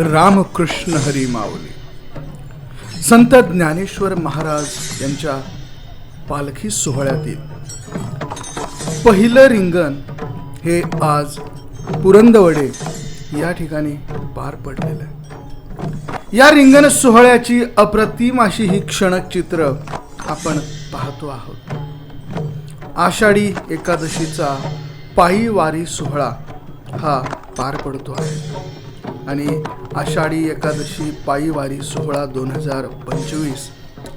रामकृष्ण हरी माऊली. संत ज्ञानेश्वर महाराज यांच्या पालखी सोहळ्यातील पहिलं रिंगण हे आज पुरंदवडे या ठिकाणी पार पडलेलं आहे. या रिंगण सोहळ्याची अप्रतिम अशी ही क्षणचित्र आपण पाहतो आहोत. आषाढी एकादशीचा पायी वारी सोहळा हा पार पडतो आहे आणि आषाढी एकादशी पायी वारी सोहळा 2025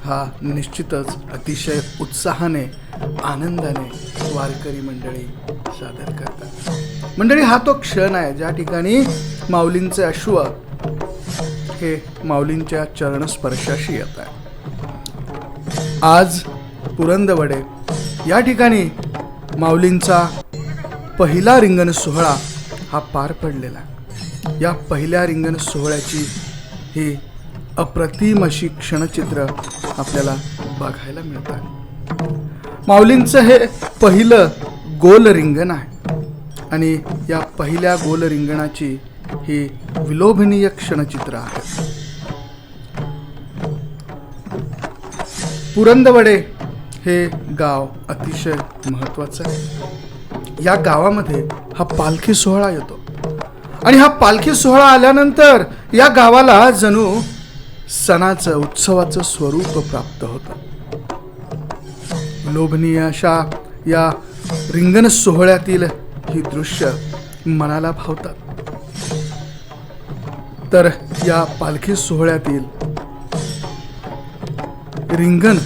हा निश्चितच अतिशय उत्साहाने आनंदाने वारकरी मंडळी सादर करतात. मंडळी, हा तो क्षण आहे ज्या ठिकाणी माऊलींचे अश्व हे माऊलींच्या चरणस्पर्शाशी येत आहे. आज पुरंदवडे या ठिकाणी माऊलींचा पहिला रिंगण सोहळा हा पार पडलेला आहे. या पहिल्या रिंगण सोहळ्याची ही अप्रतिम अशी क्षणचित्र आपल्याला बघायला मिळतात. माऊलींचं हे पहिलं गोल रिंगण आहे आणि या पहिल्या गोल रिंगणाची ही विलोभनीय क्षणचित्र आहे. पुरंदवडे हे गाव अतिशय महत्त्वाचं आहे. या गावामध्ये हा पालखी सोहळा येतो आणि हा पालखी सोहळा आल्यानंतर या गावाला जणू सणाचं उत्सवाचं स्वरूप प्राप्त होतं. लोभनीय अशा या रिंगण सोहळ्यातील ही दृश्य मनाला भावतात. तर या पालखी सोहळ्यातील रिंगण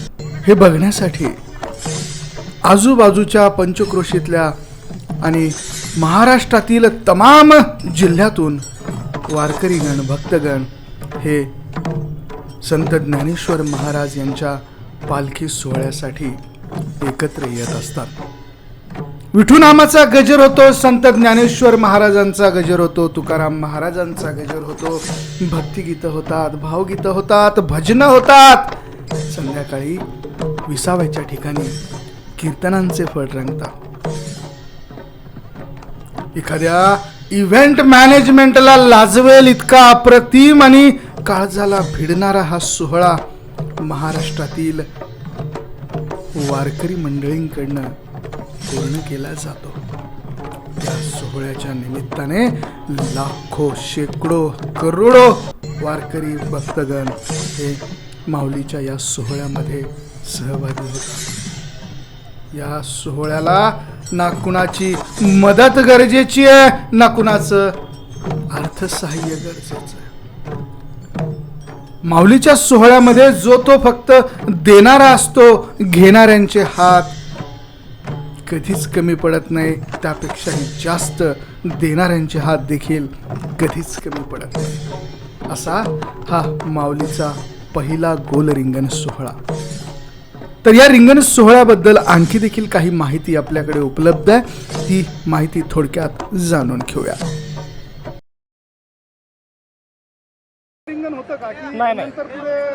हे बघण्यासाठी आजूबाजूच्या पंचक्रोशीतल्या आणि महाराष्ट्रातील तमाम जिल्ह्यातून वारकरीगण भक्तगण हे संत ज्ञानेश्वर महाराज यांच्या पालखी सोहळ्यासाठी एकत्र येत असतात. विठुनामाचा गजर होतो, संत ज्ञानेश्वर महाराजांचा गजर होतो, तुकाराम महाराजांचा गजर होतो, भक्तिगीतं होतात, भावगीतं होतात, भजनं होतात. संध्याकाळी विसाव्याच्या ठिकाणी कीर्तनांचे फड रंगतात. एखाद्या इव्हेंट मॅनेजमेंटला लाजवेल इतका अप्रतिम आणि काळजाला भिडणारा हा सोहळा महाराष्ट्रातील वारकरी मंडळींकडनं पूर्ण केला जातो. या सोहळ्याच्या निमित्ताने लाखो, शेकडो, करोडो वारकरी भक्तगण हे माऊलीच्या या सोहळ्यामध्ये सहभागी होतात. या सोहळ्याला ना कुणाची मदत गरजेची आहे ना कुणाचं अर्थसहाय्य गरजेचं आहे. माऊलीच्या सोहळ्यामध्ये जो तो फक्त देणारा असतो, घेणाऱ्यांचे हात कधीच कमी पडत नाही. त्यापेक्षाही जास्त देणाऱ्यांचे हात देखील कधीच कमी पडत नाही. असा हा माऊलीचा पहिला गोल रिंगण सोहळा. तर या रिंगण सोहळ्याबद्दल आणखी देखील काही माहिती आपल्याकडे उपलब्ध आहे. ती माहिती थोडक्यात जाणून घेऊया. नाही,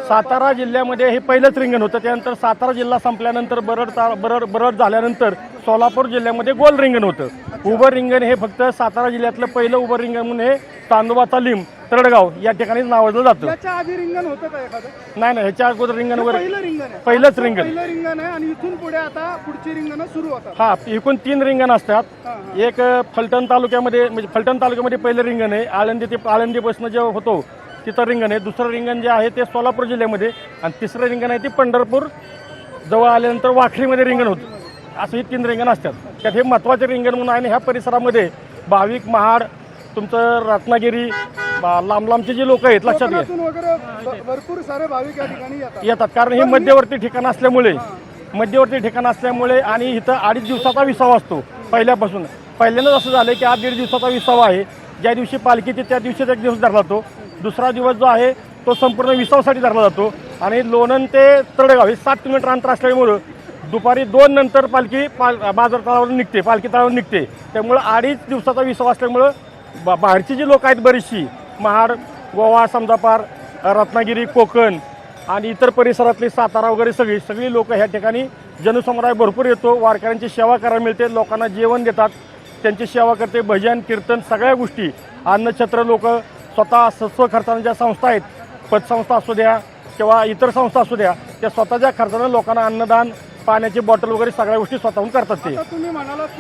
सातारा जिल्ह्यामध्ये हे पहिलंच रिंगण होतं. त्यानंतर सातारा जिल्हा संपल्यानंतर बरड झाल्यानंतर सोलापूर जिल्ह्यामध्ये गोल रिंगण होतं. उभं रिंगण हे फक्त सातारा जिल्ह्यातलं पहिलं उभं रिंगण म्हणून हे चांदोबाचा लिंब तळडगाव या ठिकाणी नावाजलं जातं. याच्या आधी रिंगण होतं का एखादं? नाही, ह्याच्या अगोदर रिंगण वगैरे पहिलंच रिंगण आहे आणि इथून पुढे आता पुढची रिंगण सुरू होतात. हा, एकूण 3 रिंगण असतात. एक फलटण तालुक्यामध्ये म्हणजे फलटण तालुक्यामध्ये पहिलं रिंगण आहे. आळंदीपासून जे होतो तिथं रिंगण आहे. दुसरं रिंगण जे आहे ते सोलापूर जिल्ह्यामध्ये आणि तिसरं रिंगण आहे ते पंढरपूर जवळ आल्यानंतर वाखरीमध्ये रिंगण होतं. असं ही 3 रिंगण असतात. त्यात हे महत्त्वाचे रिंगण म्हणून आणि ह्या परिसरामध्ये भाविक, महाड, तुमचं रत्नागिरी, लांब लांबचे जे लोक आहेत लक्षात घ्या भरपूर सारे भाविक या ठिकाणी येतात. कारण हे मध्यवर्ती ठिकाण असल्यामुळे आणि इथं 2.5 दिवसाचा विसावा असतो. पहिल्यांदाच असं झालं की 1.5 दिवसाचा विसावा आहे. ज्या दिवशी पालखी येते त्या दिवशीच एक दिवस धरला जातो. दुसरा दिवस जो आहे तो संपूर्ण विसावासाठी धरला जातो. आणि लोणंद ते तळेगाव हे 7 किलोमीटर अंतर असल्यामुळं दुपारी 2 नंतर पालखी बाजार तळावर निघते, पालखी तळावर निघते. त्यामुळं 2.5 दिवसाचा विसावा असल्यामुळं बाहेरची जी लोक आहेत बरीचशी महाड, गोवा, समजापार, रत्नागिरी, कोकण आणि इतर परिसरातली सातारा वगैरे सगळी लोक ह्या ठिकाणी जनसमुदाय भरपूर येतो. वारकऱ्यांची सेवा करायला मिळते. लोकांना जेवण देतात, त्यांची सेवा करते. भजन कीर्तन सगळ्या गोष्टी, अन्नछत्र लोक स्वतः स्वखर्चाने ज्या संस्था आहेत, पतसंस्था असू द्या किंवा इतर संस्था असू द्या, त्या स्वतःच्या खर्चाने लोकांना अन्नदान, पाण्याची बॉटल वगैरे सगळ्या गोष्टी स्वतःहून करतात ते. आता तुम्ही म्हणालात